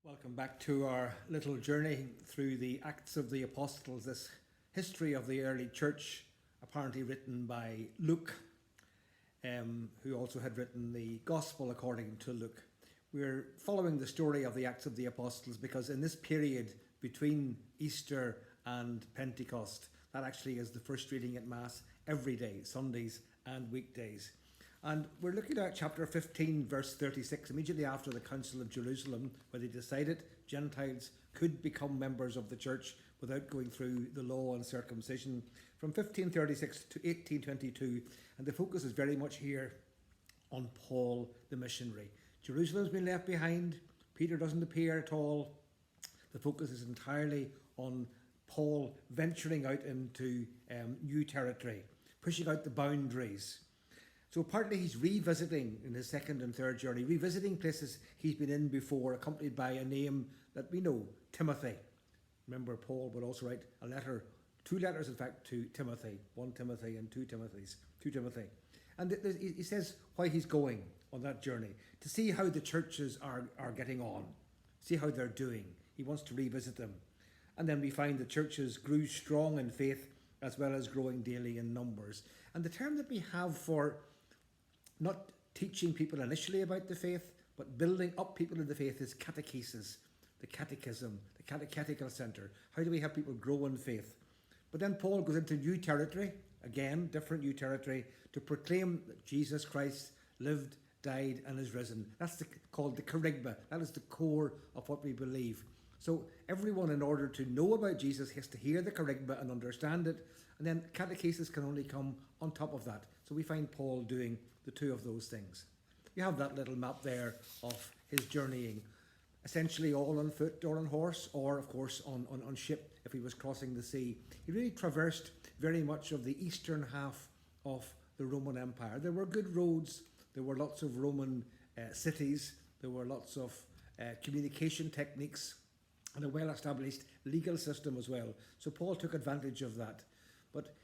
Welcome back to our little journey through the Acts of the Apostles, this history of the early church, apparently written by Luke, who also had written the Gospel according to Luke. We're following the story of the Acts of the Apostles because in this period between Easter and Pentecost, that actually is the first reading at Mass every day, Sundays and weekdays. And we're looking at chapter 15, verse 36, immediately after the Council of Jerusalem, where they decided Gentiles could become members of the church without going through the law and circumcision, from 1536 to 1822. And the focus is very much here on Paul the missionary. Jerusalem's been left behind. Peter doesn't appear at all. The focus is entirely on Paul venturing out into new territory, pushing out the boundaries. So partly he's revisiting in his second and third journey, revisiting places he's been in before, accompanied by a name that we know, Timothy. Remember, Paul would also write a letter, two letters in fact, to Timothy, 1 Timothy and 2 Timothy. And he says why he's going on that journey, to see how the churches are getting on, see how they're doing. He wants to revisit them. And then we find the churches grew strong in faith as well as growing daily in numbers. And the term that we have for not teaching people initially about the faith, but building up people in the faith is catechesis, the catechism, the catechetical centre. How do we have people grow in faith? But then Paul goes into new territory, again, different new territory, to proclaim that Jesus Christ lived, died and is risen. That's called the kerygma. That is the core of what we believe. So everyone, in order to know about Jesus, has to hear the kerygma and understand it. And then catechesis can only come on top of that. So we find Paul doing the two of those things. You have that little map there of his journeying, essentially all on foot or on horse, or of course on ship if he was crossing the sea. He really traversed very much of the eastern half of the Roman Empire. There were good roads, there were lots of Roman cities, there were lots of communication techniques, and a well-established legal system as well. So Paul took advantage of that. But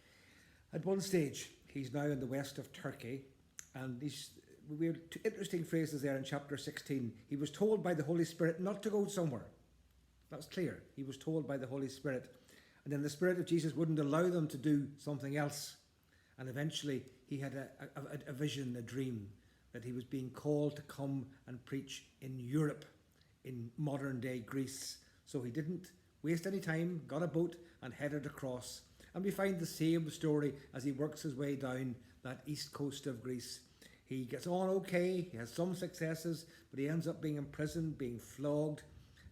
at one stage, he's now in the west of Turkey, and we have two interesting phrases there in chapter 16. He was told by the Holy Spirit not to go somewhere. That's clear. He was told by the Holy Spirit. And then the Spirit of Jesus wouldn't allow them to do something else. And eventually he had a vision, a dream, that he was being called to come and preach in Europe, in modern day Greece. So he didn't waste any time, got a boat and headed across. And we find the same story as he works his way down that east coast of Greece. He gets on okay, he has some successes, but he ends up being imprisoned, being flogged,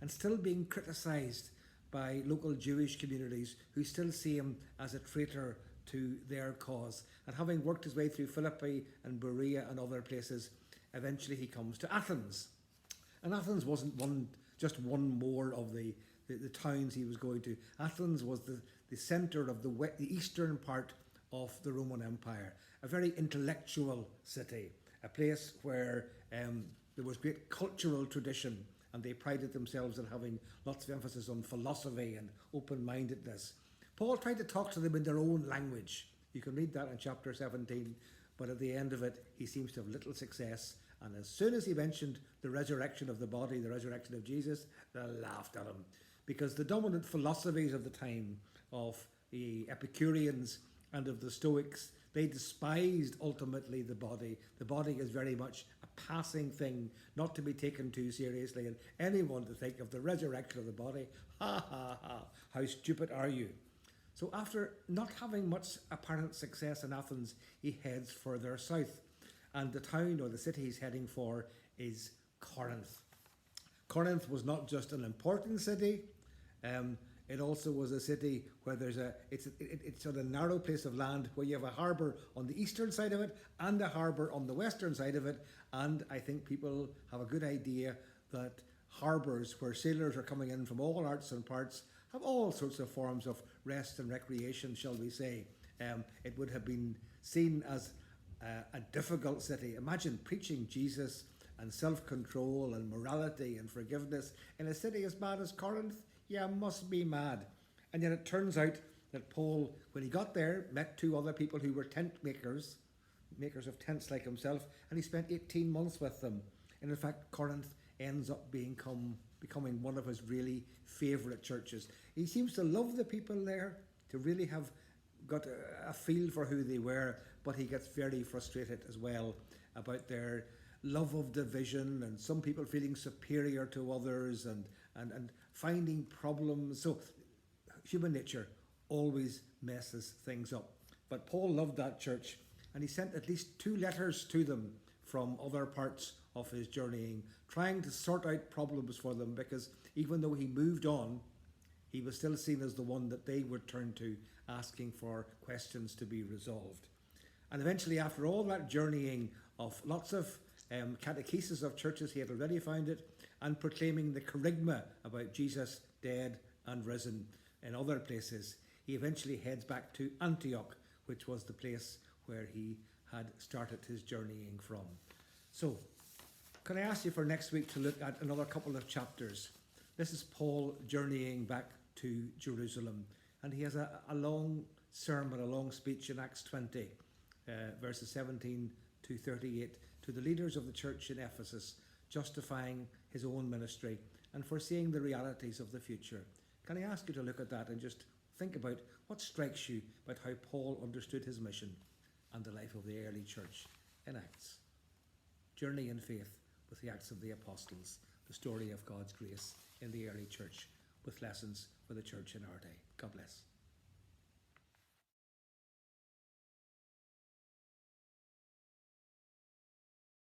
and still being criticised by local Jewish communities who still see him as a traitor to their cause. And having worked his way through Philippi and Berea and other places, eventually he comes to Athens. And Athens wasn't just one more of the towns he was going to. Athens was the centre of the eastern part of the Roman Empire, a very intellectual city, a place where there was great cultural tradition, and they prided themselves on having lots of emphasis on philosophy and open-mindedness. Paul tried to talk to them in their own language. You can read that in chapter 17, but at the end of it, he seems to have little success. And as soon as he mentioned the resurrection of the body, the resurrection of Jesus, they laughed at him. Because the dominant philosophies of the time, of the Epicureans and of the Stoics, they despised ultimately the body. The body is very much a passing thing, not to be taken too seriously. And anyone to think of the resurrection of the body, ha ha ha, how stupid are you? So after not having much apparent success in Athens, he heads further south. And the town or the city he's heading for is Corinth. Corinth was not just an important city, it also was a city where it's on a narrow place of land where you have a harbour on the eastern side of it and a harbour on the western side of it. And I think people have a good idea that harbours where sailors are coming in from all arts and parts have all sorts of forms of rest and recreation, shall we say. It would have been seen as a difficult city. Imagine preaching Jesus and self-control and morality and forgiveness in a city as bad as Corinth. Yeah, must be mad. And yet it turns out that Paul, when he got there, met two other people who were tent makers of tents like himself, and he spent 18 months with them. And in fact, Corinth ends up becoming becoming one of his really favourite churches. He seems to love the people there, to really have got a feel for who they were, but he gets very frustrated as well about their love of division and some people feeling superior to others and finding problems. So human nature always messes things up. But Paul loved that church, and he sent at least 2 letters to them from other parts of his journeying, trying to sort out problems for them, because even though he moved on, he was still seen as the one that they would turn to, asking for questions to be resolved. And eventually, after all that journeying of lots of catechesis of churches he had already founded, and proclaiming the kerygma about Jesus dead and risen in other places, he eventually heads back to Antioch, which was the place where he had started his journeying from. So, can I ask you for next week to look at another couple of chapters? This is Paul journeying back to Jerusalem, and he has a long sermon, a long speech in Acts 20, verses 17 to 38, to the leaders of the church in Ephesus, justifying his own ministry and foreseeing the realities of the future. Can I ask you to look at that and just think about what strikes you about how Paul understood his mission and the life of the early church in Acts? Journey in faith with the Acts of the Apostles, the story of God's grace in the early church, with lessons for the church in our day. God bless.